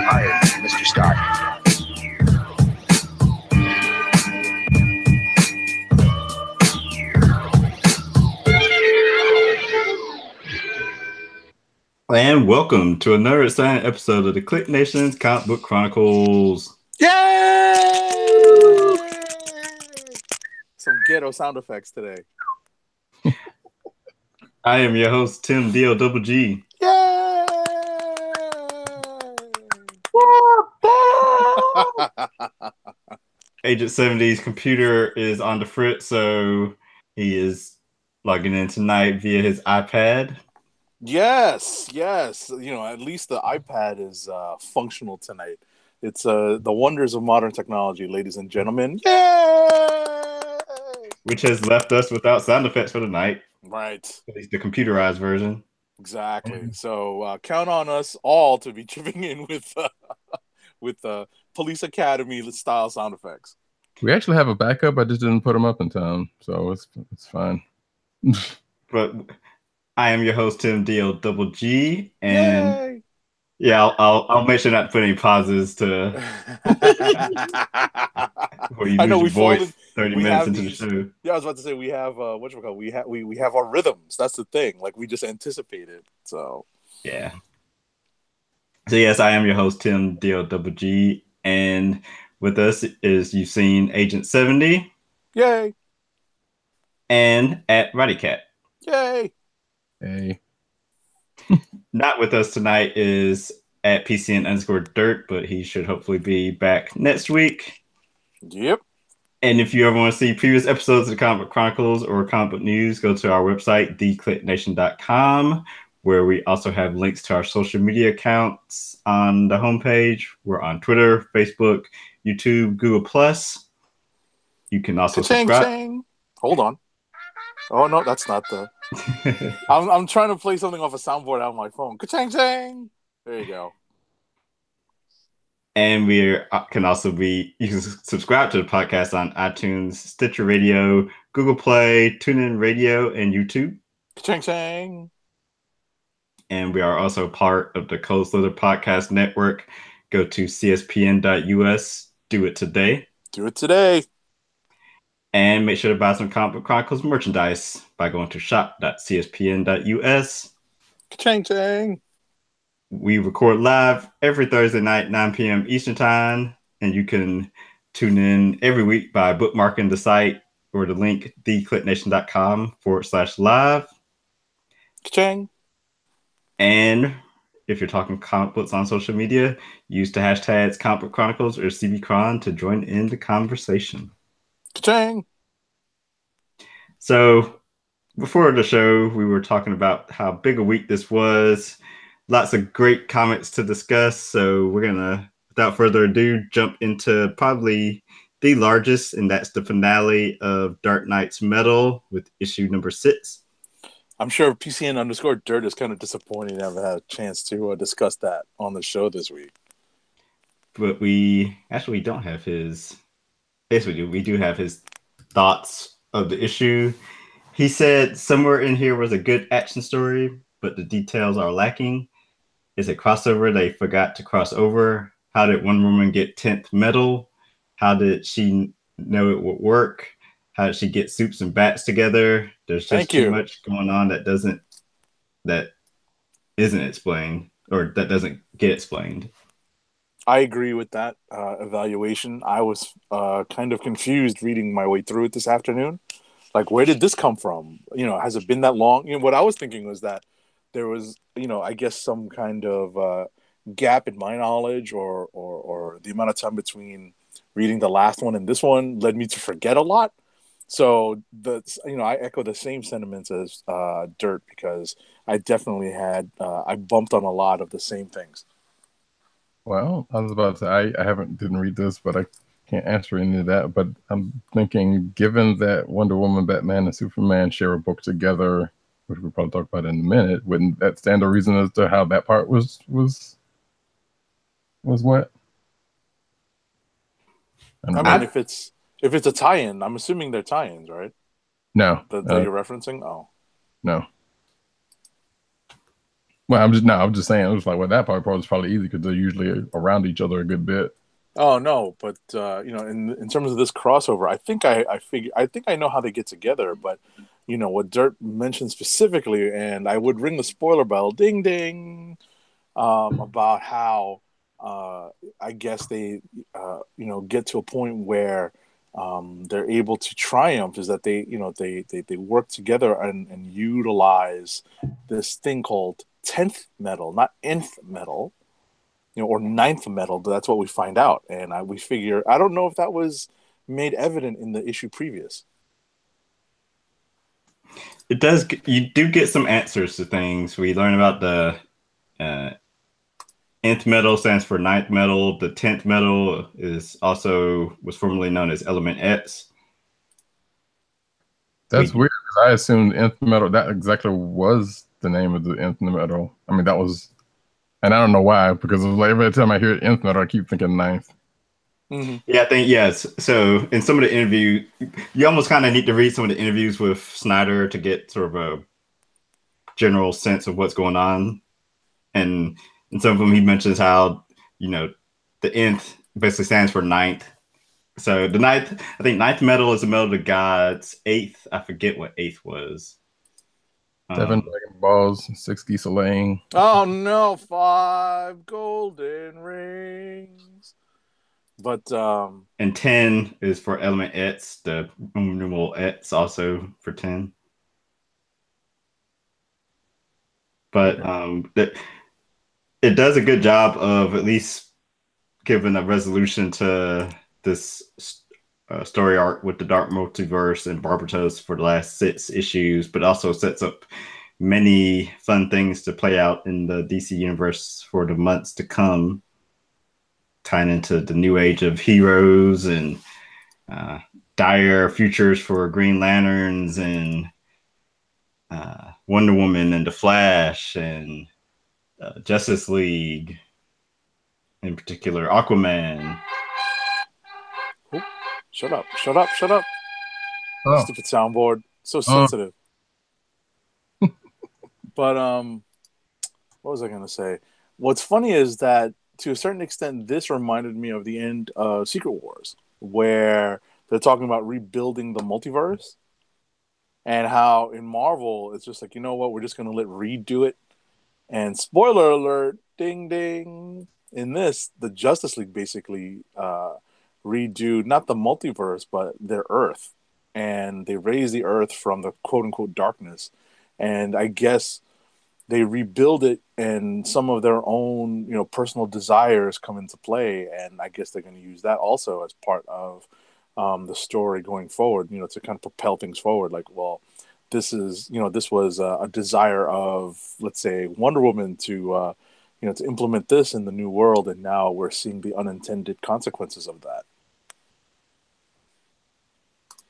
hired Mr. Stark. And welcome to another exciting episode of the KLIQ Nation's Comic Book Chronicles. Yay! Some ghetto sound effects today. I am your host, Tim D-O-double-G. Yay! Agent 70's computer is on the fritz, so he is logging in tonight via his iPad. Yes. You know, at least the iPad is functional tonight. It's the wonders of modern technology, ladies and gentlemen. Yay! Which has left us without sound effects for the night. Right. At least the computerized version. Exactly. So count on us all to be chipping in with Police Academy style sound effects. We actually have a backup. I just didn't put them up in time, so it's fine. But I am your host, Tim D-O-double-G, and Yay! yeah, I'll make sure not to put any pauses to where you lose your voice 30 minutes into the show. Yeah, I was about to say we have we have our rhythms. That's the thing. Like we just anticipate it. So yeah. So yes, I am your host, Tim D-O-double-G, and with us is you've seen Agent 70. Yay! And at RowdyCat. Yay! Hey. Not with us tonight is at PCN_dirt, but he should hopefully be back next week. Yep. And if you ever want to see previous episodes of the Comic Book Chronicles or Comic Book News, go to our website, thekliqnation.com, where we also have links to our social media accounts on the homepage. We're on Twitter, Facebook, YouTube, Google+. You can also subscribe. Hold on. Oh, no, that's not the... I'm trying to play something off a soundboard out on my phone. Ka-chang-chang! There you go. And you can subscribe to the podcast on iTunes, Stitcher Radio, Google Play, TuneIn Radio, and YouTube. Ka-chang-chang! And we are also part of the Cold Slither Podcast Network. Go to cspn.us. Do it today. Do it today. And make sure to buy some Comic Book Chronicles merchandise by going to shop.cspn.us. Ka-chang-chang! We record live every Thursday night, 9 p.m. Eastern Time, and you can tune in every week by bookmarking the site or the link thekliqnation.com/live. Ka-chang! And if you're talking comic books on social media, use the hashtags Comic Book Chronicles or CBChron to join in the conversation. Ka-chang! So before the show, we were talking about how big a week this was. Lots of great comics to discuss. So we're going to, without further ado, jump into probably the largest, and that's the finale of Dark Knight's Metal with issue number 6. I'm sure PCN_dirt is kind of disappointed to have had a chance to discuss that on the show this week. But we actually don't have his... Yes, we do. We do have his thoughts of the issue. He said somewhere in here was a good action story, but the details are lacking. It's a crossover they forgot to cross over. How did one woman get 10th metal? How did she know it would work? How did she get soups and bats together? There's just too much going on that isn't explained, or that doesn't get explained. I agree with that evaluation. I was kind of confused reading my way through it this afternoon. Like, where did this come from? You know, has it been that long? You know, what I was thinking was that there was, you know, I guess some kind of gap in my knowledge or the amount of time between reading the last one and this one led me to forget a lot. So, I echo the same sentiments as Dirt, because I definitely I bumped on a lot of the same things. Well, I was about to say, I didn't read this, but I can't answer any of that. But I'm thinking, given that Wonder Woman, Batman, and Superman share a book together, which we'll probably talk about in a minute, wouldn't that stand a reason as to how that part was what? I mean, if it's a tie-in, I'm assuming they're tie-ins, right? No. That you're referencing? Oh. No. Well, I'm just saying. It was like, well, that part was probably easy because they're usually around each other a good bit. Oh no, but in terms of this crossover, I think I know how they get together, but what Dirt mentioned specifically, and I would ring the spoiler bell, ding ding, about how uh, I guess they get to a point where they're able to triumph is that they work together and utilize this thing called 10th metal, not nth metal, or ninth metal, but that's what we find out. And we figure, I don't know if that was made evident in the issue previous. It does. You do get some answers to things. We learn about the uh, nth metal stands for ninth metal. The 10th metal was formerly known as Element X. That's We weird because I assumed nth metal that exactly was the name of the nth metal. I mean, that was, and I don't know why because like every time I hear nth metal, I keep thinking ninth. Mm-hmm. Yeah, I think yes. So in some of the interview, you almost kind of need to read some of the interviews with Snyder to get sort of a general sense of what's going on. And in some of them, he mentions how you know the nth basically stands for ninth. So the ninth, I think ninth metal is the metal of the gods. Eighth, I forget what eighth was. 7 Dragon Balls, 60 Soleil. Oh no, 5 golden rings. But And 10 is for element X, the numeral X also for 10. But Okay. it does a good job of at least giving a resolution to this story arc with the Dark Multiverse and Barbatos for the last 6 issues, but also sets up many fun things to play out in the DC universe for the months to come, tying into the new age of heroes and uh, dire futures for Green Lanterns and Wonder Woman and the Flash and Justice League, in particular Aquaman. oh, shut up, shut up, shut up. Oh, Stupid soundboard. So oh, sensitive. But what was I gonna say? What's funny is that to a certain extent, this reminded me of the end of Secret Wars, where they're talking about rebuilding the multiverse, and how in Marvel it's just like, you know what, we're just gonna let Reed do it. And spoiler alert, ding ding. In this, the Justice League basically redo not the multiverse, but their Earth, and they raise the Earth from the quote unquote darkness, and I guess they rebuild it, and some of their own personal desires come into play, and I guess they're going to use that also as part of the story going forward, to kind of propel things forward. Like, well, this was a desire of, let's say, Wonder Woman to implement this in the new world, and now we're seeing the unintended consequences of that.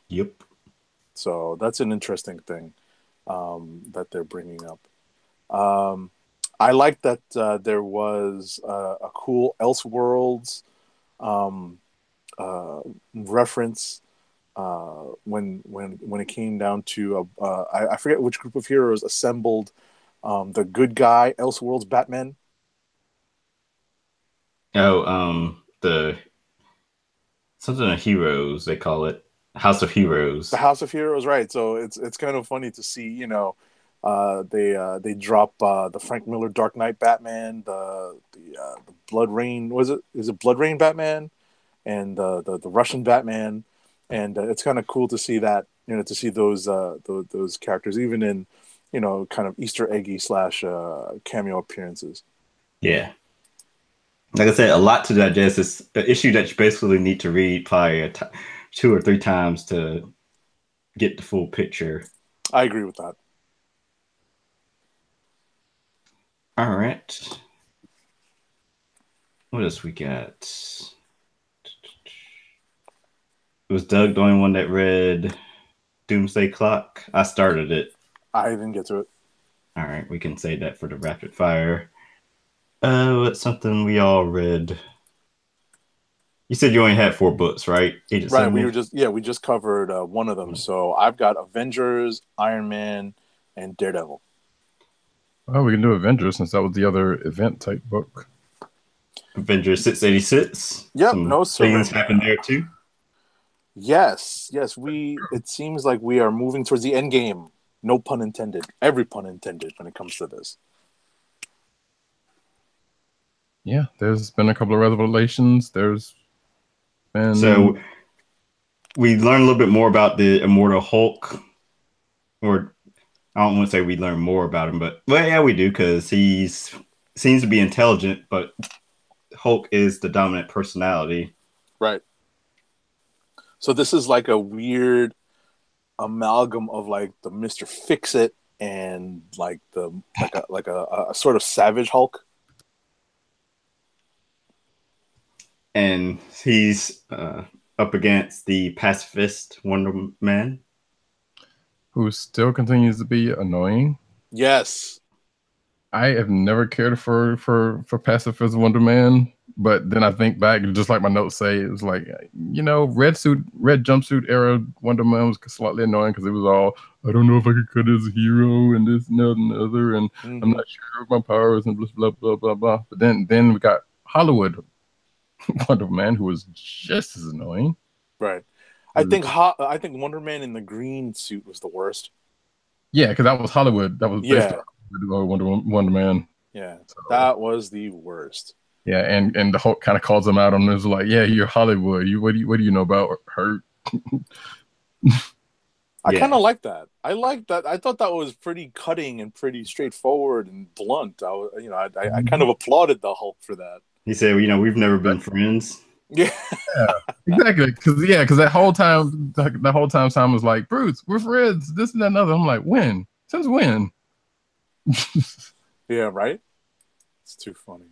Yep. So that's an interesting thing that they're bringing up. Um, I like that there was a cool Elseworlds um, uh, reference when it came down to I forget which group of heroes assembled the good guy Elseworlds Batman. Oh, the something of heroes they call it, House of The Heroes. House of Heroes, right? So it's kind of funny to see, they drop the Frank Miller Dark Knight Batman, the Blood Rain, was it is it Blood Rain Batman, and the Russian Batman, and it's kind of cool to see that, to see those characters even in kind of Easter eggy slash cameo appearances. Yeah. Like I said, a lot to digest. It's an issue that you basically need to read probably 2 or 3 times to get the full picture. I agree with that. All right. What else we got? Was Doug the only one that read Doomsday Clock? I started it. I didn't get to it. All right, we can say that for the rapid fire. What's something we all read? You said you only had 4 books, right? Agent Right, Symbol. we just covered one of them. So I've got Avengers, Iron Man, and Daredevil. Oh, we can do Avengers since that was the other event type book. Avengers 686. Yep, Some no things happen surrender. there too. Yes, yes, we. It seems like we are moving towards the end game. No pun intended. Every pun intended when it comes to this. Yeah, there's been a couple of revelations. There's been So we learn a little bit more about the Immortal Hulk, or I don't want to say we learn more about him, but well, yeah, we do because he's seems to be intelligent, but Hulk is the dominant personality. Right. So this is like a weird amalgam of like the Mister Fix It and like the like a sort of savage Hulk. And he's up against the pacifist Wonder Man. who still continues to be annoying. Yes. I have never cared for pacifist Wonder Man, but then I think back, just like my notes say, it was like red jumpsuit era Wonder Man was slightly annoying because it was all I don't know if I could cut as a hero and this and that and the other, and I'm Mm-hmm. not sure of my powers and blah blah blah blah blah. But then we got Hollywood Wonder Man who was just as annoying. Right. Was- I think Wonder Man in the green suit was the worst. Yeah, because that was Hollywood. That was based on Yeah. Wonder Man. Yeah. So That was the worst. yeah, and the Hulk kind of calls him out on this, like, yeah, you're Hollywood. What do you know about hurt? I kind Yeah, of like that. I like that. I thought that was pretty cutting and pretty straightforward and blunt. I kind Mhm. of applauded the Hulk for that. he said, we've never been friends. Yeah. Yeah, exactly. Because that whole time Simon was like, Bruce, we're friends. This and that and other. I'm like, when? Since when? Yeah. Right. It's too funny.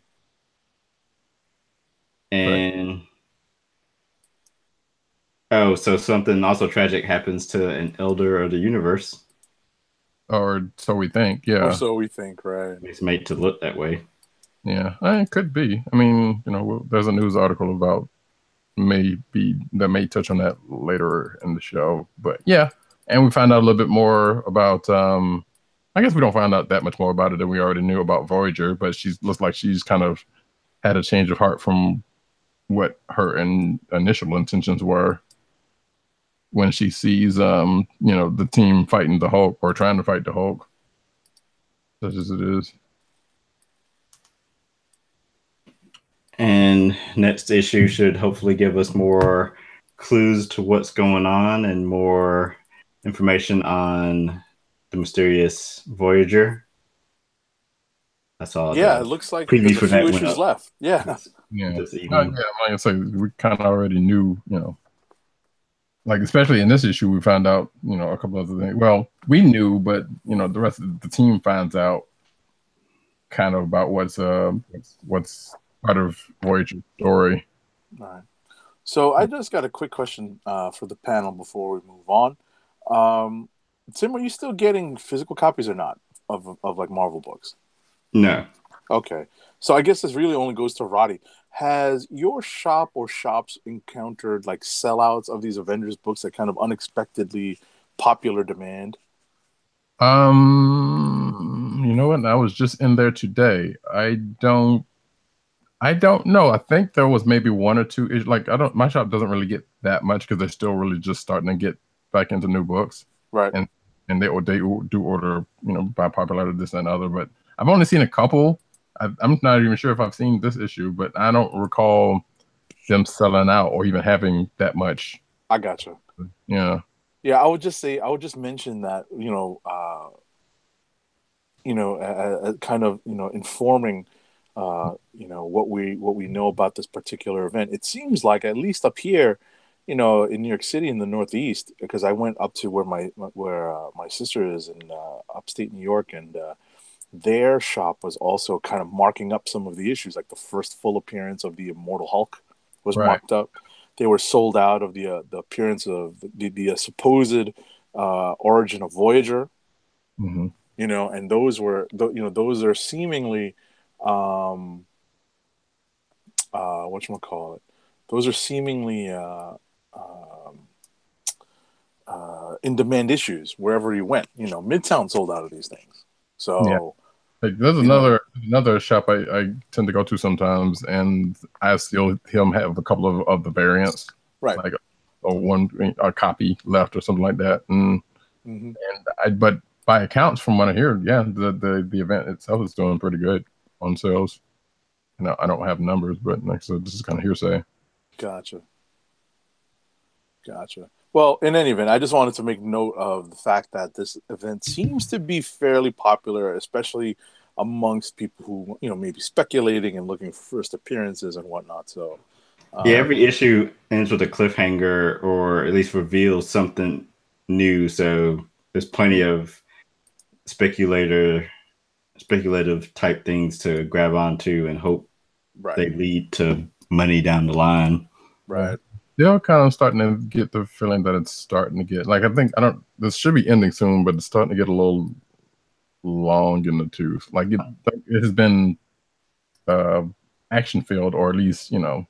But And oh, so something also tragic happens to an elder of the universe. or so we think. Or Yeah, so we think. Right. It's made to look that way. yeah. It could be. I mean, there's a news article about maybe that may touch on that later in the show. But yeah, and we find out a little bit more about. I guess we don't find out that much more about it than we already knew about Voyager, but she looks like she's kind of had a change of heart from what her initial intentions were when she sees the team fighting the Hulk or trying to fight the Hulk, such as it is. And next issue should hopefully give us more clues to what's going on and more information on the mysterious Voyager. I saw Yeah. the It looks like preview there's a for few that went issues up left. Yeah. Yeah, this yeah. evening. Like I say, we kind of already knew, like especially in this issue, we found out, a couple other things. Well, we knew, but the rest of the team finds out kind of about what's part of Voyager's story. All right. So I just got a quick question for the panel before we move on. Um, Tim, are you still getting physical copies or not of like Marvel books? No, Okay. So I guess this really only goes to Roddy. Has your shop or shops encountered like sellouts of these Avengers books that kind of unexpectedly popular demand? You know what? I was just in there today. I don't know. I think there was maybe one or two. Like I don't. My shop doesn't really get that much because they're still really just starting to get back into new books, Right. and they do order by popularity this and other. But I've only seen a couple. I'm not even sure if I've seen this issue, but I don't recall them selling out or even having that much. I gotcha. Yeah. Yeah, I would just mention that, kind of, informing, what we know about this particular event. It seems like at least up here, in New York City in the Northeast, because I went up to where my sister is in upstate New York, and their shop was also kind of marking up some of the issues, like the first full appearance of the Immortal Hulk was Right. marked up. They were sold out of the appearance of the supposed origin of Voyager, Hmm. and those are seemingly what you call it. Those are seemingly in demand issues wherever you went. Midtown sold out of these things, Yeah. so Like there's another shop I tend to go to sometimes, and I still him have a couple of the variants, Right. like a copy left or something like that, and but by accounts from what I hear, yeah, the event itself is doing pretty good on sales. I don't have numbers, but like so, this is kind of hearsay. Gotcha. Well, in any event, I just wanted to make note of the fact that this event seems to be fairly popular, especially amongst people who, may be speculating and looking for first appearances and whatnot. So, Yeah, every issue ends with a cliffhanger or at least reveals something new. So there's plenty of speculative type things to grab onto and hope right, they lead to money down the line. right. They're kind of starting to get the feeling that it's starting to get like I don't. This should be ending soon, but it's starting to get a little long in the tooth. Like it has been action filled, or at least some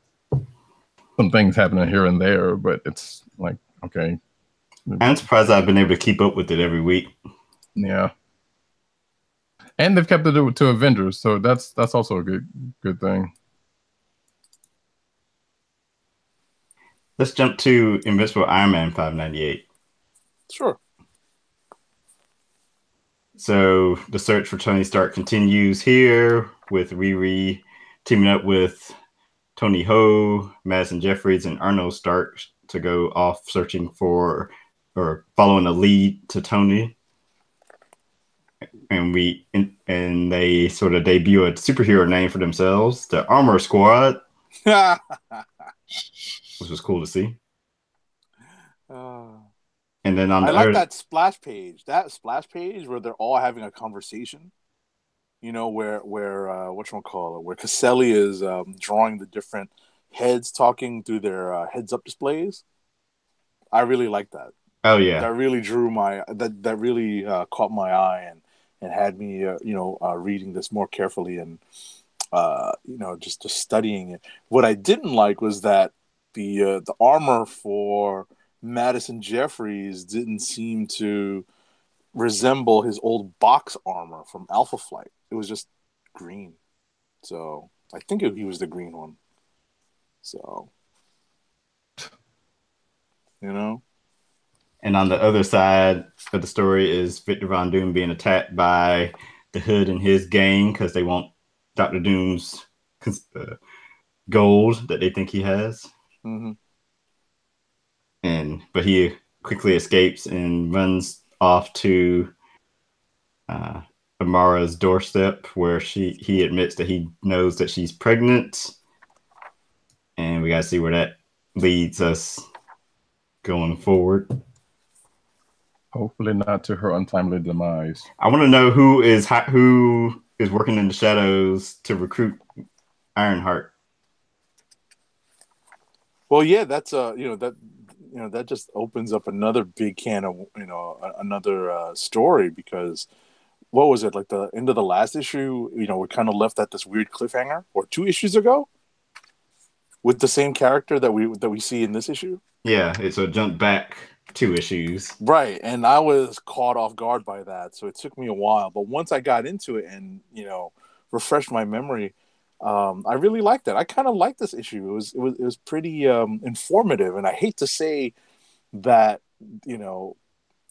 things happening here and there. But it's like okay, I'm surprised I've been able to keep up with it every week. yeah. And they've kept it to Avengers, so that's also a good thing. Let's jump to Invincible Iron Man 598. Sure. So the search for Tony Stark continues here with Riri teaming up with Tony Ho, Madison Jeffries, and Arnold Stark to go off searching for or following a lead to Tony. And they sort of debut a superhero name for themselves, the Armor Squad, which was cool to see. And then I like that splash page. That splash page where they're all having a conversation. Where whatchamacallit, where Caselli is drawing the different heads talking through their heads up displays. I really like that. Oh yeah, that really drew that really caught my eye and had me reading this more carefully and just studying it. What I didn't like was that the armor for Madison Jeffries didn't seem to resemble his old box armor from Alpha Flight. It was just green. So I think he was the green one. So, And on the other side of the story is Victor Von Doom being attacked by the Hood and his gang because they want Dr. Doom's gold that they think he has. Mm-hmm. But he quickly escapes and runs off to Amara's doorstep, where he admits that he knows that she's pregnant, and we gotta see where that leads us going forward. Hopefully not to her untimely demise. I want to know who is working in the shadows to recruit Ironheart. Well, yeah, that's that just opens up another big can of another story, because what was it, like the end of the last issue? We kind of left at this weird cliffhanger, or 2 issues ago, with the same character that we see in this issue. Yeah, it's a jump back 2 issues. Right, and I was caught off guard by that, so it took me a while. But once I got into it and refreshed my memory, I really liked it. I kind of liked this issue. It was pretty informative, and I hate to say that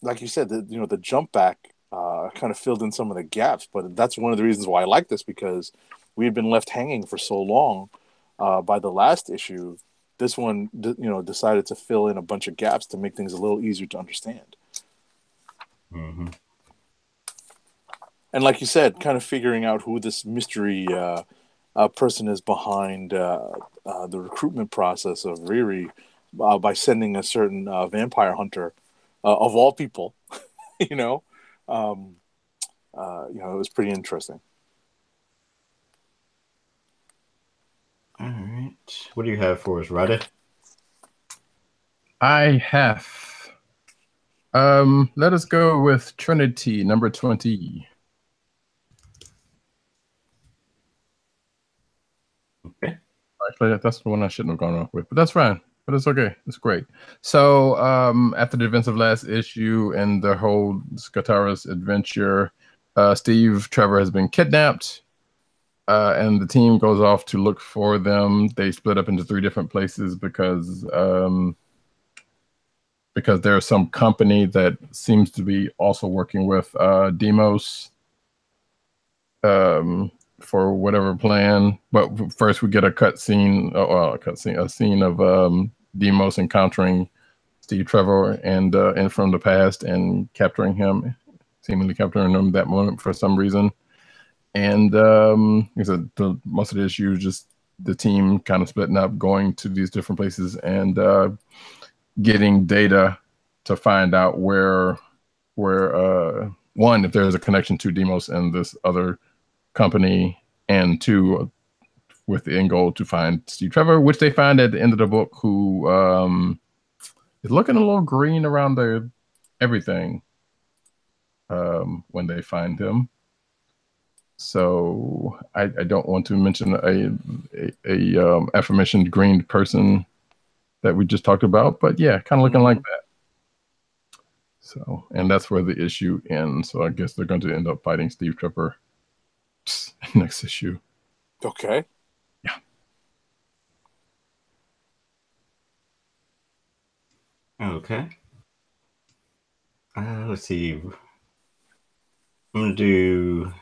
like you said, the jump back kind of filled in some of the gaps, but that's one of the reasons why I like this, because we had been left hanging for so long by the last issue. This one, decided to fill in a bunch of gaps to make things a little easier to understand. Mm-hmm. And like you said, kind of figuring out who this mystery person is behind the recruitment process of Riri by sending a certain vampire hunter of all people. It was pretty interesting. All right. What do you have for us, Ryder? I have. Let us go with Trinity, number 20. Okay. Actually, that's the one I shouldn't have gone off with, but that's fine. But it's okay. It's great. So, after the events of last issue and the whole Skatara's adventure, Steve Trevor has been kidnapped, and the team goes off to look for them. They split up into 3 different places because there's some company that seems to be also working with Demos for whatever plan. But first, we get a scene of Demos encountering Steve Trevor and from the past and seemingly capturing him that moment for some reason. And like I said, most of the issue is just the team kind of splitting up, going to these different places and getting data to find out where one, if there's a connection to Demos and this other company, and 2, with the end goal to find Steve Trevor, which they find at the end of the book, who is looking a little green around everything when they find him. So I don't want to mention a aforementioned green person that we just talked about, but yeah, kind of looking like that. So, and that's where the issue ends. So I guess they're going to end up fighting Steve Trevor next issue. Okay. Yeah. Okay. Let's see. I'm gonna do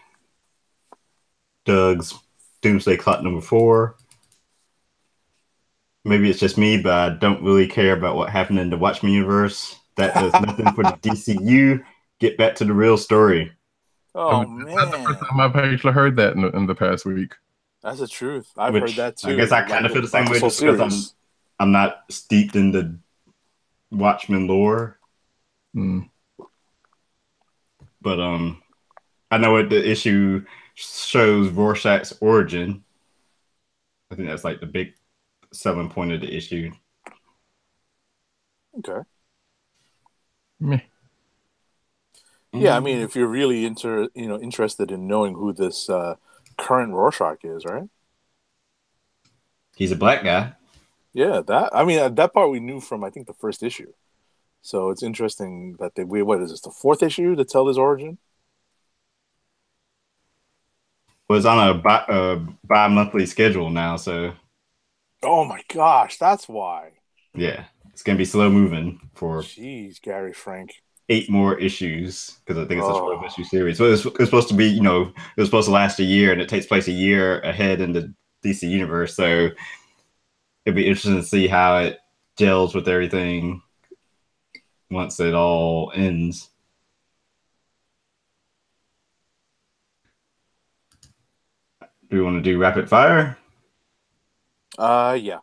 Doug's Doomsday Clock number 4. Maybe it's just me, but I don't really care about what happened in the Watchmen universe. That does nothing for the DCU. Get back to the real story. Oh That's the first time man, I've actually heard that in the past week. that's the truth. I've heard Which that too. I guess I kind Like of feel the about same way this whole just because series. I'm not steeped in the Watchmen lore. Mm. But I know what the issue shows Rorschach's origin. I think that's like the big selling point of the issue. Okay. Meh. Yeah, I mean, if you're really interested in knowing who this current Rorschach is, right? He's a black guy. Yeah, that part we knew from I think the first issue. So it's interesting that what is this, the 4th issue to tell his origin? Was on a bi-monthly schedule now, so Oh my gosh, that's why. yeah, it's gonna be slow moving for Jeez, Gary Frank. 8 more issues because I think it's a 12 Oh, issue series. So it's supposed to be, it was supposed to last a year, and it takes place a year ahead in the DC universe. So it'd be interesting to see how it gels with everything once it all ends. Do we want to do rapid fire? yeah.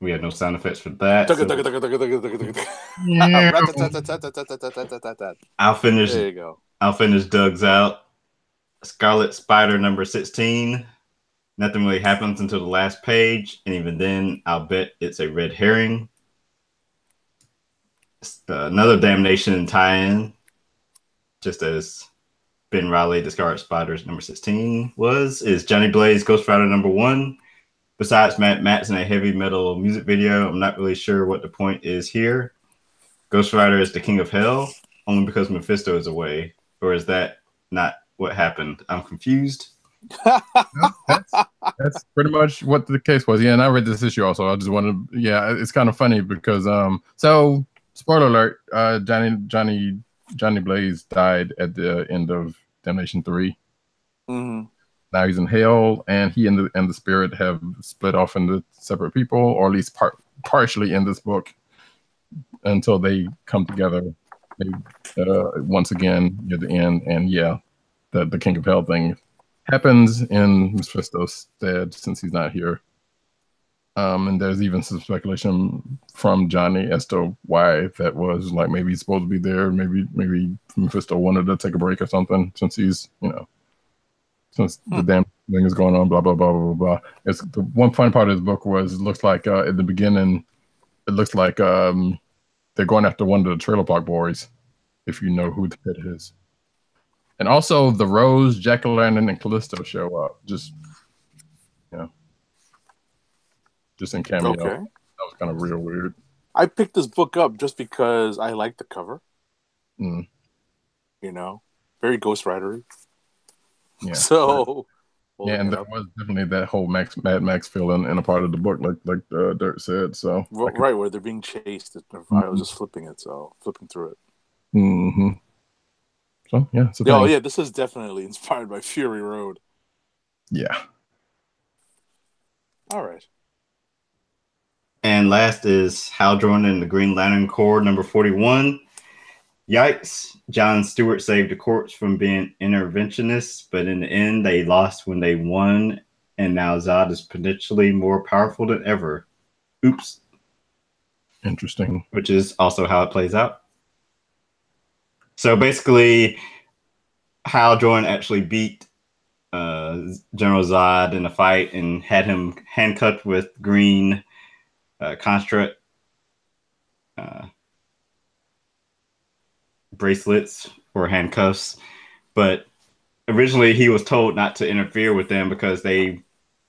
We have no sound effects for that. So Yeah. I'll finish. There you go. I'll finish Doug's out. Scarlet Spider number 16. Nothing really happens until the last page, and even then, I'll bet it's a red herring. Another Damnation tie-in, just as Ben Riley, the Scarlet Spider's number 16 is Johnny Blaze Ghost Rider number 1. Besides Matt Matt's in a heavy metal music video, I'm not really sure what the point is here. Ghost Rider is the king of hell, only because Mephisto is away. Or is that not what happened? I'm confused. That's pretty much what the case was. Yeah, and I read this issue also. I just wanted, yeah, it's kind of funny because so spoiler alert, Johnny Blaze died at the end of Damnation 3. Mm-hmm. Now he's in hell, and he and the spirit have split off into separate people, or at least partially in this book, until they come together once again near the end. And yeah, the King of Hell thing happens in Mephisto's stead since he's not here. And there's even some speculation from Johnny as to why that was. Like maybe he's supposed to be there. Maybe Mephisto wanted to take a break or something since he's since the damn thing is going on. Blah blah blah blah blah. It's the one fun part of this book was it looks like at the beginning it looks like they're going after one of the Trailer Park Boys, if you know who that is. And also the Rose, Jack-o'-lantern, and Callisto show up. Just in cameo. Okay. That was kind of real weird. I picked this book up just because I like the cover. Mm. You know, very Ghost Rider. Yeah. So Yeah, holding and it there up. was definitely that whole Mad Max feeling in a part of the book, like Dirt said. So I could. Right where they're being chased. I was just flipping it, so flipping through it. Mm-hmm. So yeah, it's a Yeah, oh thing. yeah, this is definitely inspired by Fury Road. Yeah. All right. And last is Hal Jordan and the Green Lantern Corps number 41. Yikes. John Stewart saved the corps from being interventionists, but in the end, they lost when they won, and now Zod is potentially more powerful than ever. Oops. Interesting. Which is also how it plays out. So basically, Hal Jordan actually beat General Zod in a fight and had him handcuffed with green construct uh, bracelets or handcuffs. But originally, he was told not to interfere with them because they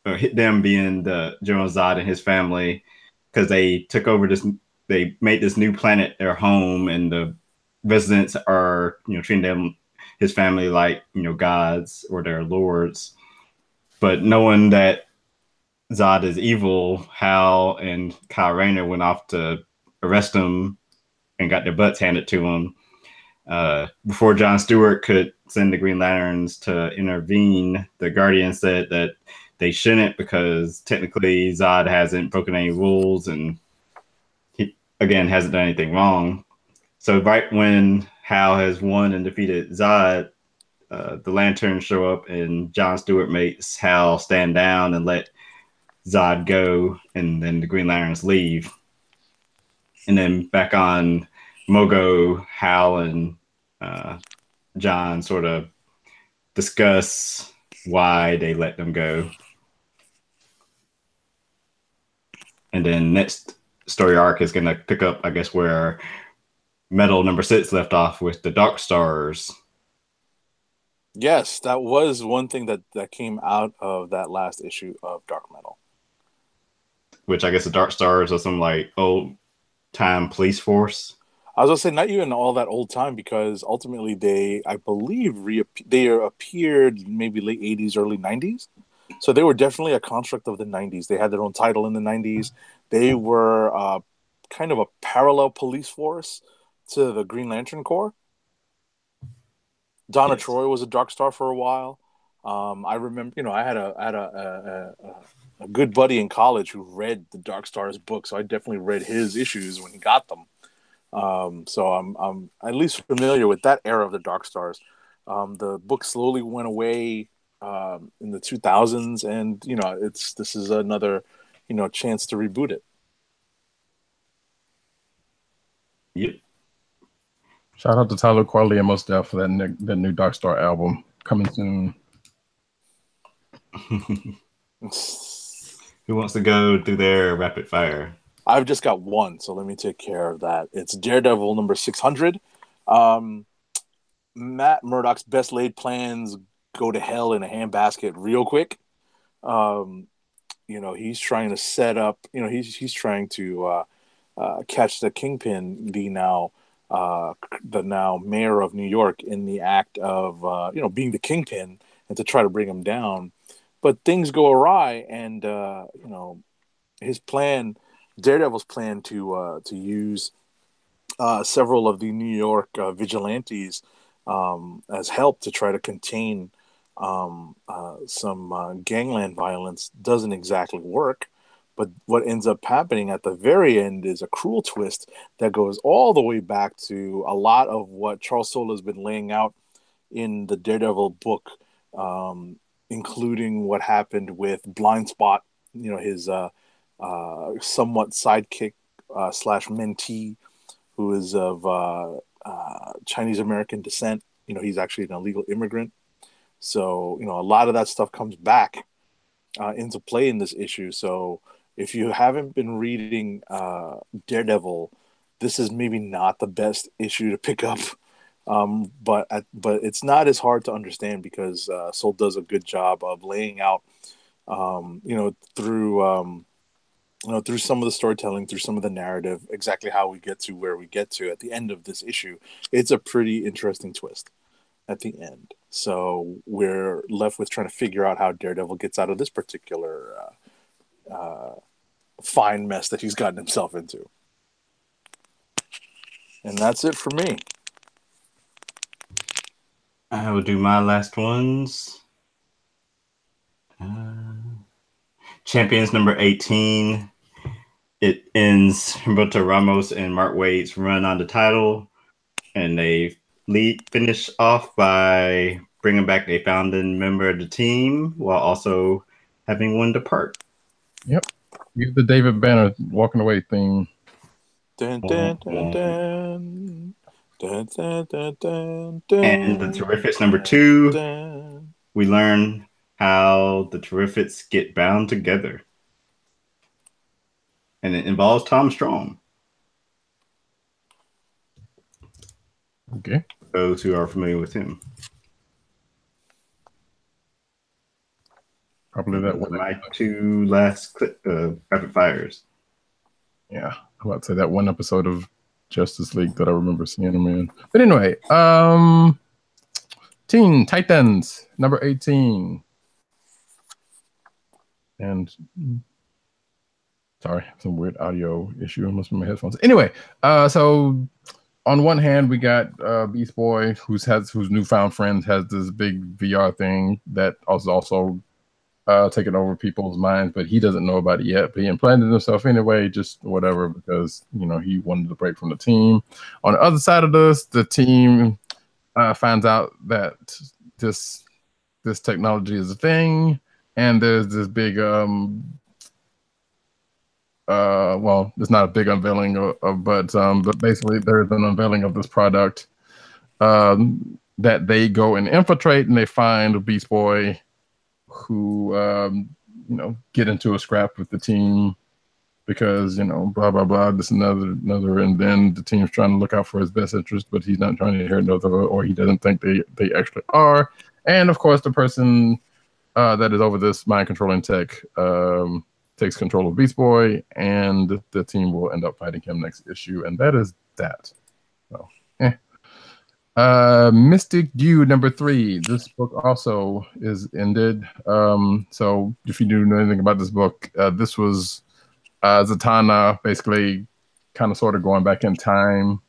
hit them being the General Zod and his family because they took over this. They made this new planet their home, and the residents are treating them his family like gods or their lords. But knowing that Zod is evil, Hal and Kyle Rayner went off to arrest him and got their butts handed to him. Before John Stewart could send the Green Lanterns to intervene, the Guardian said that they shouldn't because technically Zod hasn't broken any rules and he, again, hasn't done anything wrong. So right when Hal has won and defeated Zod, the Lanterns show up and John Stewart makes Hal stand down and let Zod go, and then the Green Lanterns leave. And then back on Mogo, Hal and uh, John sort of discuss why they let them go. And then next story arc is going to pick up, I guess, where Metal number 6 left off with the Dark Stars, Yes, that was one thing that came out of that last issue of Dark Metal. which I guess the Dark Stars are some like old time police force. I was gonna say not even all that old time because ultimately they, I believe, they appeared maybe late '80s, early '90s. So they were definitely a construct of the '90s. They had their own title in the '90s. They were kind of a parallel police force to the Green Lantern Corps. Donna Yes. Troy was a Dark Star for a while. I remember, I had a good buddy in college who read the Dark Stars book, so I definitely read his issues when he got them. So I'm at least familiar with that era of the Dark Stars. The book slowly went away in the 2000s, and this is another chance to reboot it. Yep. Shout out to Tyler Corley and Mos Def for that new Dark Star album coming soon. Who wants to go through their rapid fire? I've just got one, so let me take care of that. It's Daredevil number 600. Um, Matt Murdock's best laid plans go to hell in a handbasket real quick. Um, he's trying to set up. He's trying to catch the Kingpin, the now mayor of New York, in the act of being the Kingpin, and to try to bring him down. But things go awry, and his plan, Daredevil's plan to use several of the New York vigilantes as help to try to contain some gangland violence doesn't exactly work. But what ends up happening at the very end is a cruel twist that goes all the way back to a lot of what Charles Soule has been laying out in the Daredevil book, including what happened with Blind Spot, his somewhat sidekick slash mentee, who is of Chinese American descent. He's actually an illegal immigrant. So, a lot of that stuff comes back into play in this issue. So, if you haven't been reading Daredevil, this is maybe not the best issue to pick up. But it's not as hard to understand because Soul does a good job of laying out, through some of the storytelling, through some of the narrative, exactly how we get to where we get to at the end of this issue. It's a pretty interesting twist. at the end. So we're left with trying to figure out how Daredevil gets out of this particular fine mess that he's gotten himself into. And that's it for me. I will do my last ones. Champions number 18. It ends Humberto Ramos and Mark Wade's run on the title, and they finish off by bringing back a founding member of the team while also having one depart. Yep. Use the David Banner walking away theme. Dun, dun, dun, dun. Dun, dun, dun, dun, dun. And the Terrifics number 2, we learn how the Terrifics get bound together. And it involves Tom Strong. Okay. Those who are familiar with him. Probably that one. My 2 last rapid fires. Yeah, I'm about to say that one episode of Justice League that I remember seeing him in. But anyway, Teen Titans number 18. And sorry, some weird audio issue. Must be my headphones. Anyway, so on one hand, we got Beast Boy, whose newfound friend has this big VR thing that also taking over people's minds, but he doesn't know about it yet. But he implanted himself anyway, just whatever, because he wanted to break from the team. On the other side of this, the team finds out that this technology is a thing, and there's this big well, it's not a big unveiling but basically there's an unveiling of this product that they go and infiltrate, and they find a Beast Boy who get into a scrap with the team because blah blah blah, this another, and then the team's trying to look out for his best interest, but he's not trying to hear another, or he doesn't think they actually are. And of course, the person that is over this mind controlling tech takes control of Beast Boy, and the team will end up fighting him next issue, and that is that. So, Mystic Dew number 3. This book also is ended. So if you do know anything about this book, this was Zatanna basically kind of sort of going back in time,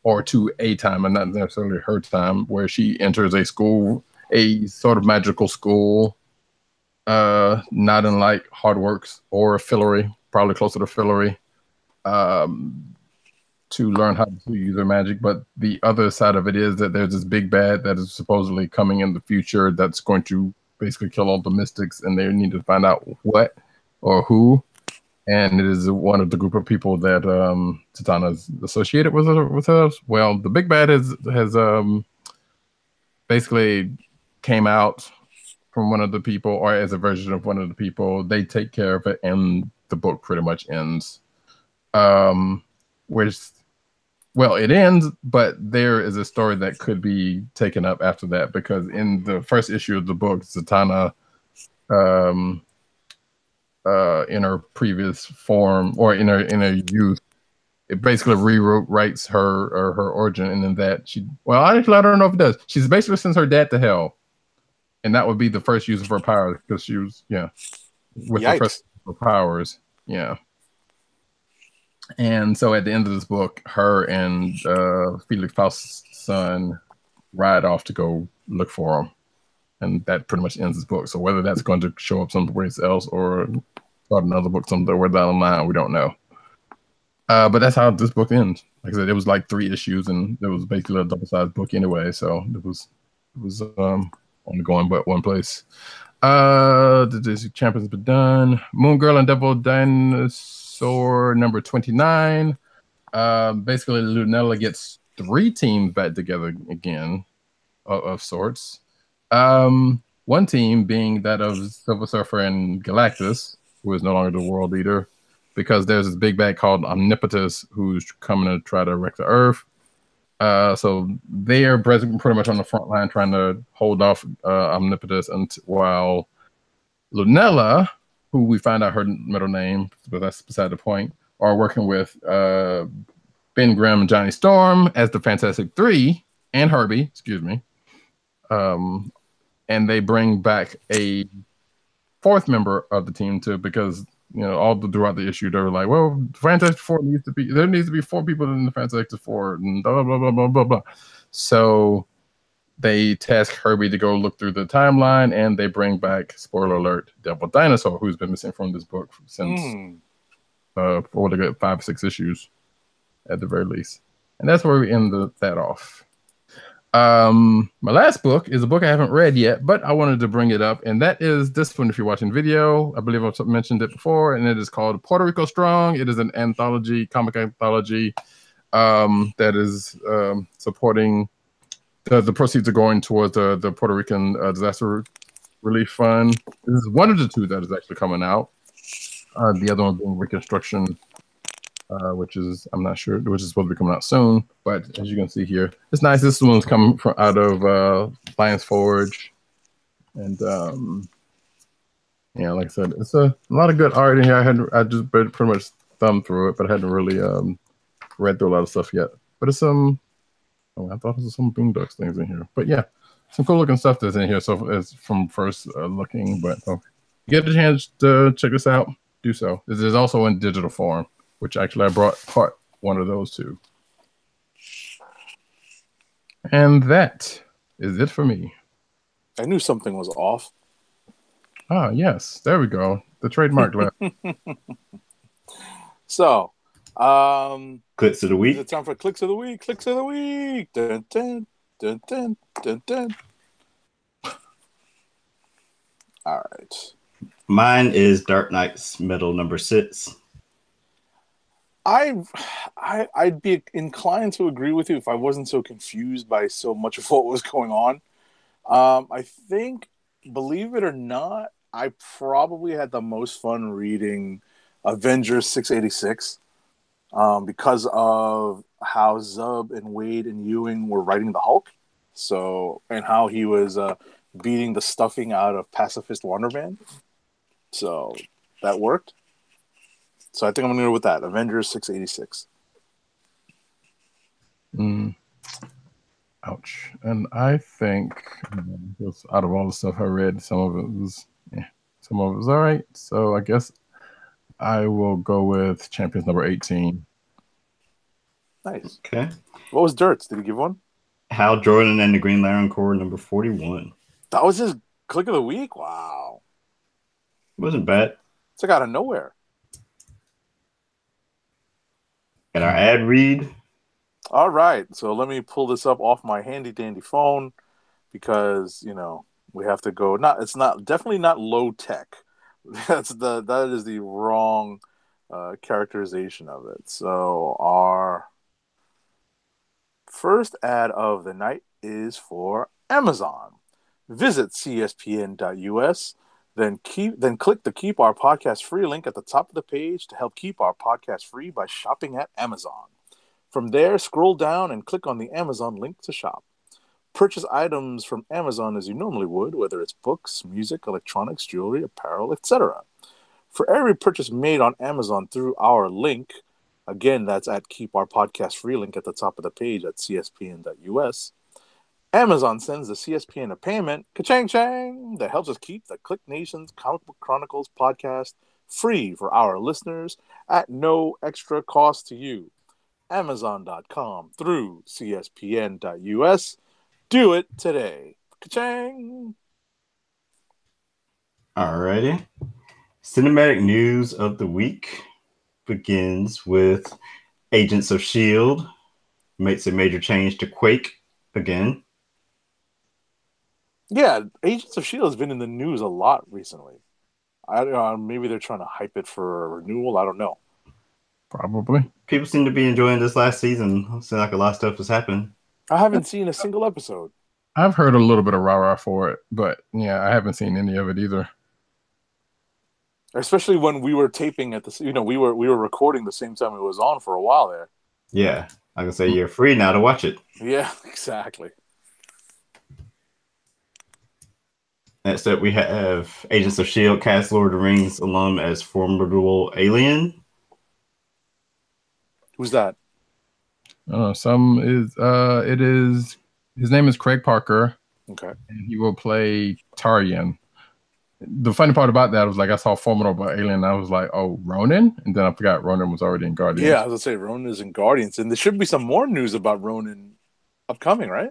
or to a time, and not necessarily her time, where she enters a school, a sort of magical school, not unlike Hardworks or Fillory, probably closer to Fillory, to learn how to use their magic. But the other side of it is that there's this big bad that is supposedly coming in the future that's going to basically kill all the mystics, and they need to find out what or who. And it is one of the group of people that Zatanna is associated with us. Well, the big bad has basically came out from one of the people, or as a version of one of the people. They take care of it, and the book pretty much ends. Well, it ends, but there is a story that could be taken up after that, because in the first issue of the book, Zatanna, in her previous form, or in her youth, it basically rewrites her origin, and in that I don't know if it does. She's basically sends her dad to hell, and that would be the first use of her powers, because she was with the first her powers, And so at the end of this book, her and Felix Faust's son ride off to go look for him. And that pretty much ends this book. So whether that's going to show up someplace else or start another book somewhere down the line, we don't know. But that's how this book ends. Like I said, it was like 3 issues, and it was basically a double-sized book anyway. So it was only going but one place. The Champions been done. Moon Girl and Devil Dinosaur number 29. Basically, Lunella gets 3 teams back together again, of sorts. One team being that of Silver Surfer and Galactus, who is no longer the world leader, because there's this big bad called Omnipotus who's coming to try to wreck the Earth. So they are pretty much on the front line trying to hold off Omnipotus, while Lunella, who we find out her middle name, but that's beside the point, are working with Ben Grimm and Johnny Storm as the Fantastic 3 and Herbie, excuse me. And they bring back a fourth member of the team too, because throughout the issue they were like, well, Fantastic Four there needs to be 4 people in the Fantastic Four, and blah blah blah blah blah blah. So they task Herbie to go look through the timeline, and they bring back, spoiler alert, Devil Dinosaur, who's been missing from this book since for they got 5 or 6 issues at the very least. And that's where we end that off. My last book is a book I haven't read yet, but I wanted to bring it up, and that is this one. If you're watching video, I believe I've mentioned it before, and it is called Puerto Rico Strong. It is an anthology, comic anthology, that is supporting the proceeds are going towards the Puerto Rican disaster relief fund. This is one of the 2 that is actually coming out. The other one being Reconstruction, which is, I'm not sure, which is supposed to be coming out soon. But as you can see here, it's nice. This one's coming from out of Lions Forge, and like I said, it's a lot of good art in here. I just pretty much thumbed through it, but I hadn't really read through a lot of stuff yet. But it's I thought there was some Boondocks things in here, but yeah, some cool looking stuff that's in here. So it's from first looking, but if you get a chance to check this out, do so. This is also in digital form, which actually I brought part one of those too. And that is it for me. I knew something was off. Ah, yes, there we go. The trademark left. So, Clicks of the week. Is it time for clicks of the week? Clicks of the week. Dun, dun, dun, dun, dun, dun. All right. Mine is Dark Knight's Metal number 6. I'd be inclined to agree with you if I wasn't so confused by so much of what was going on. I think, believe it or not, I probably had the most fun reading Avengers 686. Because of how Zub and Wade and Ewing were writing the Hulk, and how he was beating the stuffing out of pacifist Wonder Man, so that worked. So I think I'm going to go with that, Avengers 686. Ouch. And I think out of all the stuff I read, some of it was all right. So I guess I will go with Champions number 18. Nice. Okay. What was Dirt's? Did he give one? Hal Jordan and the Green Lantern Corps number 41. That was his click of the week? Wow. It wasn't bad. It's like out of nowhere. And our ad read. All right. So let me pull this up off my handy dandy phone because, we have to go. It's definitely not low tech. That is the wrong characterization of it. So our first ad of the night is for Amazon. Visit cspn.us, then click the Keep Our Podcast Free link at the top of the page to help keep our podcast free by shopping at Amazon. From there, scroll down and click on the Amazon link to shop. Purchase items from Amazon as you normally would, whether it's books, music, electronics, jewelry, apparel, etc. For every purchase made on Amazon through our link, again, that's at Keep Our Podcast Free link at the top of the page at cspn.us, Amazon sends the CSPN a payment, ka-chang chang, that helps us keep the Click Nation's Comic Book Chronicles podcast free for our listeners at no extra cost to you. Amazon.com through cspn.us. Do it today. Ka-chang! Alrighty. Cinematic news of the week begins with Agents of S.H.I.E.L.D. makes a major change to Quake again. Yeah, Agents of S.H.I.E.L.D. has been in the news a lot recently. I don't know, maybe they're trying to hype it for a renewal. I don't know. Probably. People seem to be enjoying this last season. It seems like a lot of stuff is happening. I haven't seen a single episode. I've heard a little bit of rah-rah for it, but yeah, I haven't seen any of it either. Especially when we were taping at the, we were recording the same time it was on for a while there. Yeah, I can say you're free now to watch it. Yeah, exactly. Next up, we have Agents of S.H.I.E.L.D. cast Lord of the Rings alum as formidable alien. Who's that? It is His name is Craig Parker, Okay. and he will play Tarian. The funny part about that was like I saw Formidable Alien, and I was like, "Oh, Ronan," and then I forgot Ronan was already in Yeah, I Guardians. was gonna say Ronan is in Guardians, and there should be some more news about Ronan upcoming, right?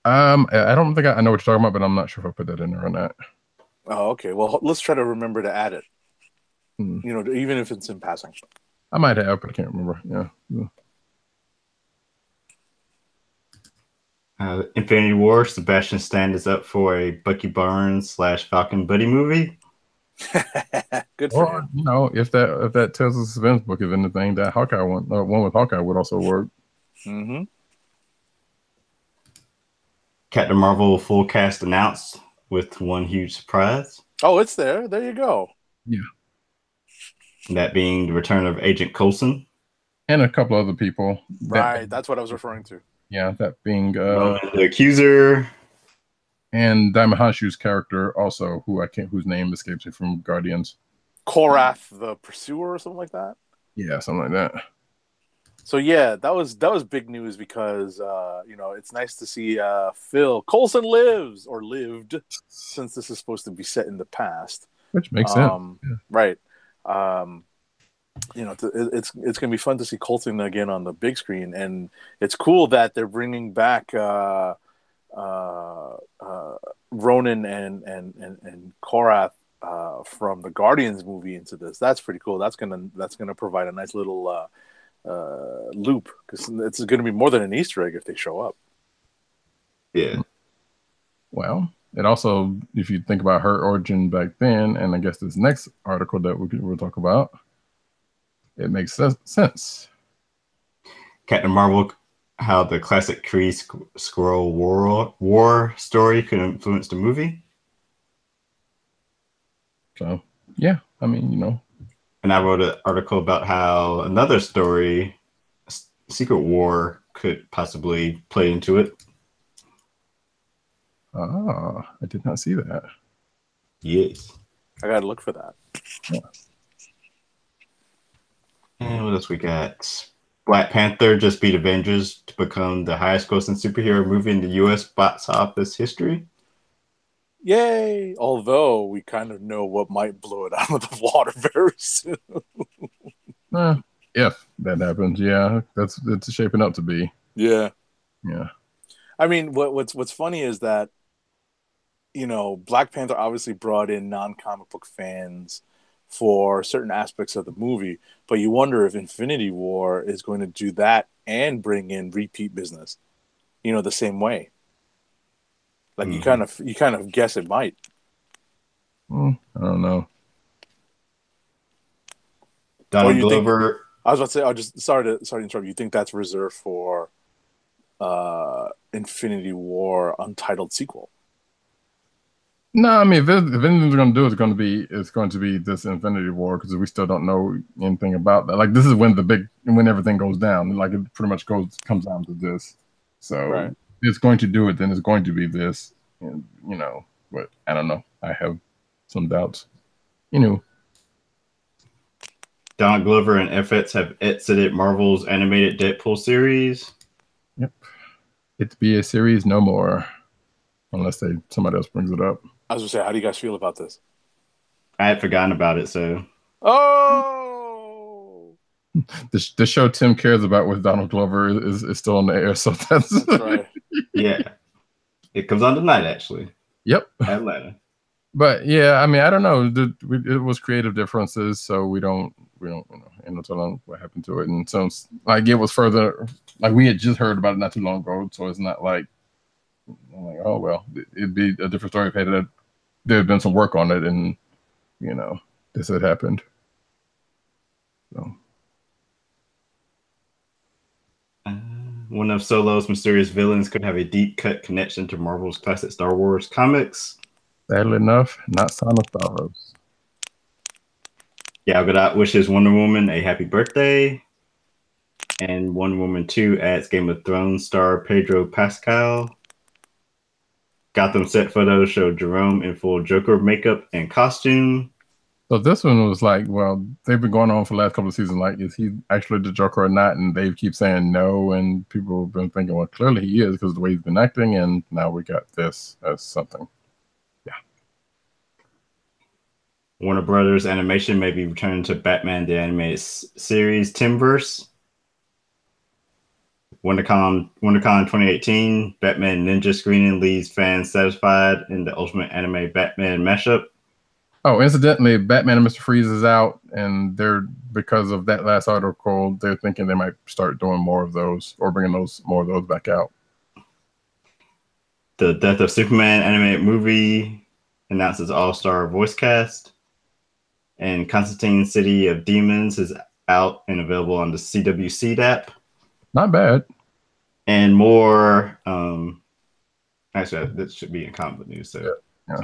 I don't think I know what you're talking about, but I'm not sure if I put that in there or not. Oh, okay. Well, let's try to remember to add it. Hmm. Even if it's in passing. I might have, but I can't remember. Yeah. Infinity War, Sebastian Stan is up for a Bucky Barnes / Falcon buddy movie. Good for Or him. if that tells us Vince book if anything, that Hawkeye one with Hawkeye would also work. Mm-hmm. Captain Marvel full cast announced with one huge surprise. Oh, it's there. There you go. Yeah, That being the return of Agent Coulson, and a couple other people. Right. That's what I was referring to. Yeah, that being Ronan the Accuser, and Diamond Hanshu's character also, whose name escapes me from Guardians. Korath the Pursuer or something like that. Yeah, something like that. So yeah, that was big news because it's nice to see Phil Coulson lives or lived since this is supposed to be set in the past. Which makes sense. Yeah. Right. It's gonna be fun to see Coulson again on the big screen, and it's cool that they're bringing back Ronan and Korath from the Guardians movie into this. That's pretty cool. That's gonna provide a nice little loop because it's going to be more than an Easter egg if they show up. yeah, Well, it also, if you think about her origin back then, and I guess this next article that we'll talk about, it makes sense. Captain Marvel, how the classic Kree Skrull war story could influence the movie. So, yeah, I mean, And I wrote an article about how another story, Secret War, could possibly play into it. I did not see that. Yes. I got to look for that. Yeah. And what else we got? Black Panther just beat Avengers to become the highest grossing superhero movie in the U.S. box office history. Yay! Although we kind of know what might blow it out of the water very soon. If that happens, yeah, it's shaping up to be. Yeah. Yeah. I mean, what's funny is that Black Panther obviously brought in non-comic book fans for certain aspects of the movie, but you wonder if Infinity War is going to do that and bring in repeat business, the same way. Like you kind of guess it might. I don't know. Or Donald you think Glover. I was about to say, sorry to interrupt. You think that's reserved for Infinity War untitled sequel? No, I mean, if anything's going to do, it's going to be this Infinity War because we still don't know anything about that. Like, this is when everything goes down. Like, it pretty much comes down to this. So, Right. if it's going to do it, then it's going to be this. And, but I don't know. I have some doubts. Donald Glover and FX have exited Marvel's animated Deadpool series. Yep. It to be a series no more, unless somebody else brings it up. I was gonna say, how do you guys feel about this? I had forgotten about it, so Oh, The show Tim cares about with Donald Glover is still on the air, so that's right. Yeah, it comes on tonight actually. Yep. Atlanta. But yeah, I mean, I don't know. It was creative differences, so we don't ain't no telling what happened to it. And so like it was further, like we had just heard about it not too long ago, so it's not like I'm like, oh well, it'd be a different story if there had been some work on it, and this had happened. So. One of Solo's mysterious villains could have a deep cut connection to Marvel's classic Star Wars comics. Sadly enough, not Son of Tharos. Gal Gadot wishes Wonder Woman a happy birthday. And Wonder Woman 2 adds Game of Thrones star Pedro Pascal. Gotham set photos show Jerome in full Joker makeup and costume. So this one was like, well, they've been going on for the last couple of seasons. Like, is he actually the Joker or not? And they keep saying no, and people have been thinking, well, clearly he is because of the way he's been acting. And now we got this as something. Yeah, Warner Brothers Animation may be returning to Batman the Animated Series Timverse. WonderCon 2018, Batman Ninja screening leaves fans satisfied in the Ultimate Anime Batman mashup. Oh, incidentally, Batman and Mr. Freeze is out, and they're because of that last article, they're thinking they might start doing more of those or bringing more of those back out. The Death of Superman animated movie announces all-star voice cast. And Constantine City of Demons is out and available on the CWC app. Not bad. And more. Actually, this should be in comic book news. So, yeah.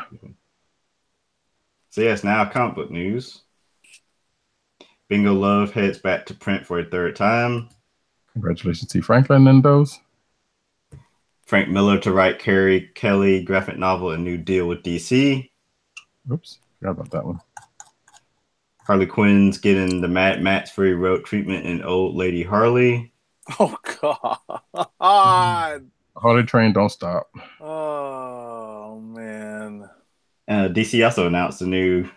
So yes, now comic book news. Bingo Love heads back to print for a third time. Congratulations, T. Franklin and those. Frank Miller to write Carrie Kelly graphic novel A New Deal with DC. Oops, forgot about that one. Harley Quinn's getting the Mad Max free road treatment in Old Lady Harley. Oh God! Harley train don't stop. Oh man! DC also announced a new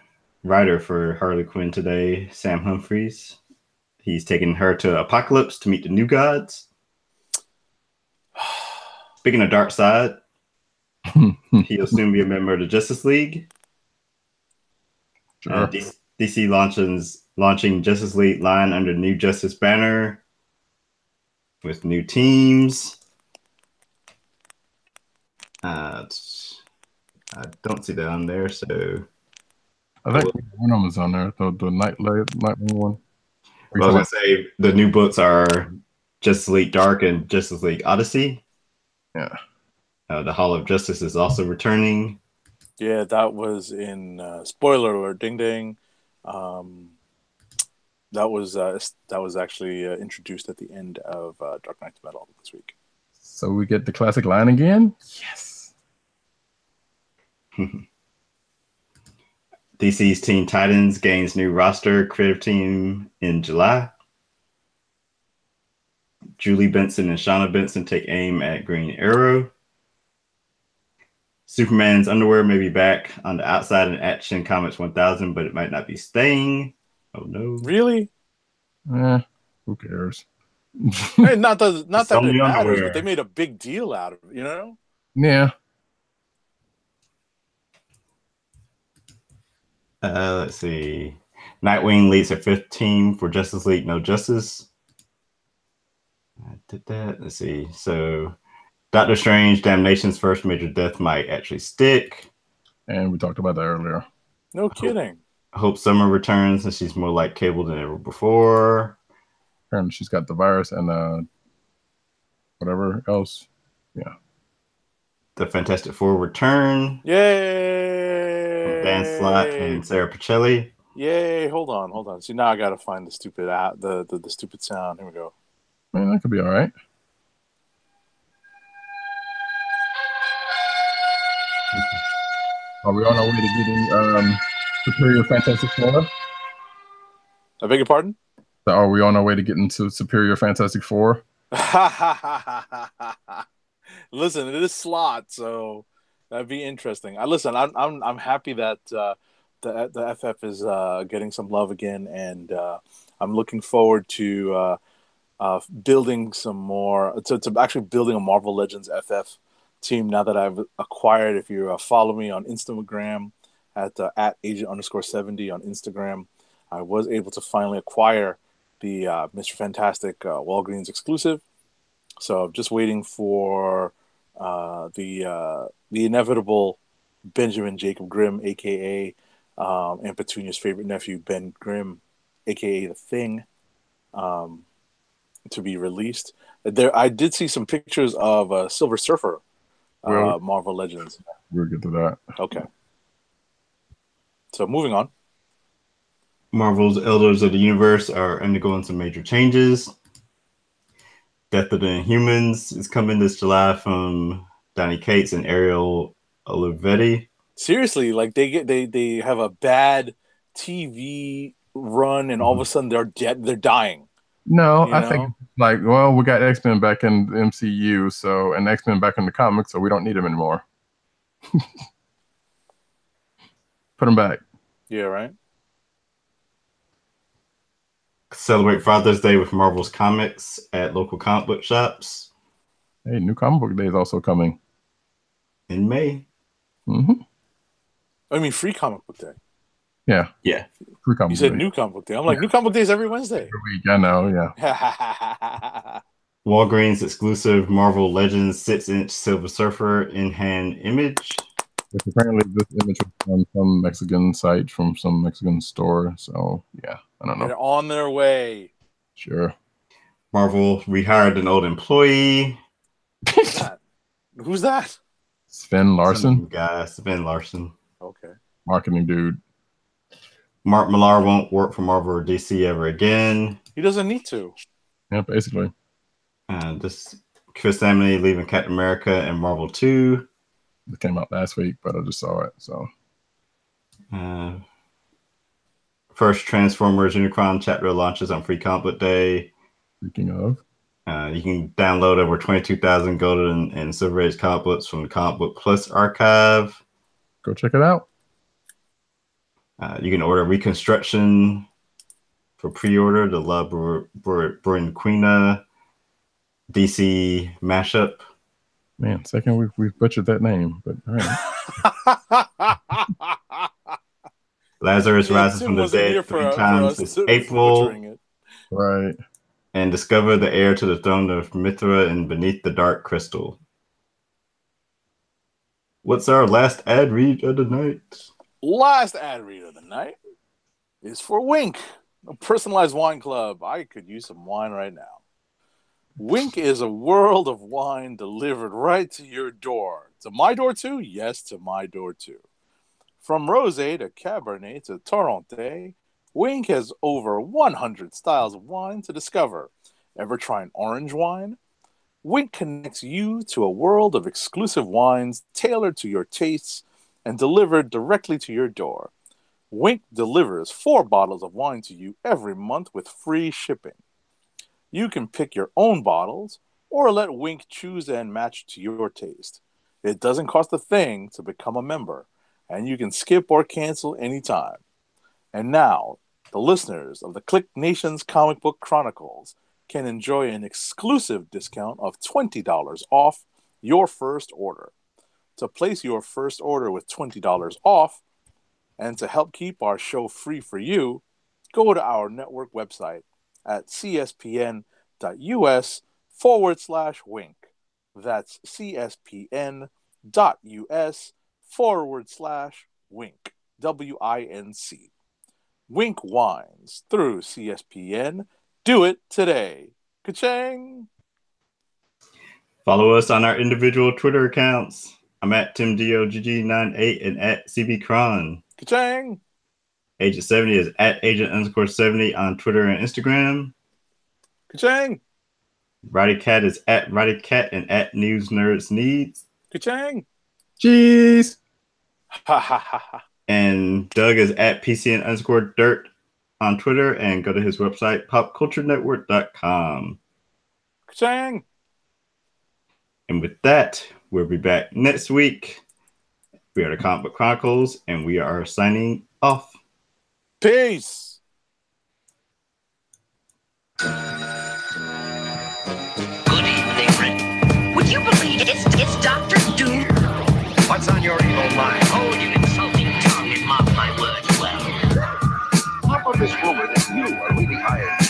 writer for Harley Quinn today, Sam Humphries. He's taking her to Apocalypse to meet the New Gods. Speaking of Darkseid, he'll soon be a member of the Justice League. Sure. DC launching Justice League line under New Justice banner with new teams. I don't see that on there, so I think one of them is on there. The Nightwing one. I was gonna say the new books are Justice League Dark and Justice League Odyssey. Yeah. The Hall of Justice is also returning. Yeah, that was in spoiler alert, ding ding. That was actually introduced at the end of Dark Knight's Metal this week. So we get the classic line again? Yes. DC's Teen Titans gains new roster creative team in July. Julie Benson and Shauna Benson take aim at Green Arrow. Superman's underwear may be back on the outside in Action Comics 1000, but it might not be staying. Oh no! Really? Who cares? Hey, not that it matters, underwear. but they made a big deal out of it. You know? Yeah. Let's see. Nightwing leads her 5th team for Justice League No Justice. I did that. Let's see. So, Doctor Strange, Damnation's first major death might actually stick. And we talked about that earlier. No kidding. Hope Summer returns and she's more like Cable than ever before. Apparently she's got the virus and whatever else. Yeah. The Fantastic Four return. Yay! Dan Slott and Sarah Pacelli. Yay! Hold on. See, now I gotta find the stupid the stupid sound. Here we go. Man, that could be all right. Are we on our way to getting Superior Fantastic Four? I beg your pardon? So are we on our way to getting to Superior Fantastic Four? Listen, it is Slott, so that'd be interesting. I'm happy that the FF is getting some love again, and I'm looking forward to building some more to actually building a Marvel Legends FF team now that I've acquired. If you follow me on Instagram at @agent_70 on Instagram, I was able to finally acquire the Mr. Fantastic Walgreens exclusive. So I'm just waiting for the inevitable Benjamin Jacob Grimm, aka Aunt Petunia's favorite nephew, Ben Grimm, aka the Thing, to be released. I did see some pictures of Silver Surfer, Marvel Legends. We'll get to that. Okay. So moving on. Marvel's Elders of the Universe are undergoing some major changes. Death of the Inhumans is coming this July from Donny Cates and Ariel Olivetti. Seriously, like they have a bad TV run, and all of a sudden they're dead. They're dying. No, You I think know? like, well, we got X-Men back in the MCU, so and X-Men back in the comics, so we don't need them anymore. Put them back. Yeah, right. Celebrate Father's Day with Marvel's comics at local comic book shops Hey, new comic book day is also coming. in May. Mm-hmm. I mean, free comic book day. Yeah, Yeah. free comic You book said day. new comic book day. I'm like, new comic book day is every Wednesday. Every week, I know, yeah. Walgreens exclusive Marvel Legends 6-inch Silver Surfer in hand image. Which apparently this image was from some Mexican site, from some Mexican store. So yeah, I don't know. They're on their way. Sure. Marvel rehired an old employee. Who's that? Who's that? Sven Larson, Some guy, Sven Larson. Okay. marketing dude. Mark Millar won't work for Marvel or DC ever again. He doesn't need to. Yeah, basically. This Chris Samney leaving Captain America and Marvel 2. It came out last week, but I just saw it. So First Transformers Unicron chapter launches on Free Comic Book Day. speaking of, You can download over 22,000 golden and silver age comic books from the Comic Book Plus archive. go check it out. You can order Reconstruction for pre-order, the La Brinquina DC mashup. Man, second we've butchered that name, but all right. Lazarus Yeah, rises Tim from the wasn't here dead for 3 us times to- this for April. butchering it. Right. And discover the heir to the throne of Mithra and beneath the dark crystal. What's our last ad read of the night? Last ad read of the night is for Wink, a personalized wine club. I could use some wine right now. Wink is a world of wine delivered right to your door. To my door too? Yes, to my door too. From rosé to cabernet to torronté, Wink has over 100 styles of wine to discover. Ever try an orange wine? Wink connects you to a world of exclusive wines tailored to your tastes and delivered directly to your door. Wink delivers 4 bottles of wine to you every month with free shipping. You can pick your own bottles or let Wink choose and match to your taste. It doesn't cost a thing to become a member, and you can skip or cancel anytime. And now, the listeners of the KLIQ Nation's Comic Book Chronicles can enjoy an exclusive discount of $20 off your first order. To place your first order with $20 off, and to help keep our show free for you, go to our network website at cspn.us/wink. That's cspn.us/wink. WINC. Wink wines through CSPN. Do it today. Ka-chang! Follow us on our individual Twitter accounts. I'm at TimDOGG98 and at CBCron. Ka-chang! Agent 70 is at Agent_70 on Twitter and Instagram. Ka-chang! Roddy Cat is at Roddy Cat and at News Nerds Needs. Ka-chang! Cheese. Ha ha ha ha. And Doug is at PCN_Dirt on Twitter, and go to his website, popculturenetwork.com. Ka-chang! And with that, we'll be back next week. We are the Comic Book Chronicles, and we are signing off. Peace! Good evening, Rick. Would you believe it's Dr. Doom? What's on your evil mind? Hold your insulting tongue and mark my words well. How about this rumor that you are really hired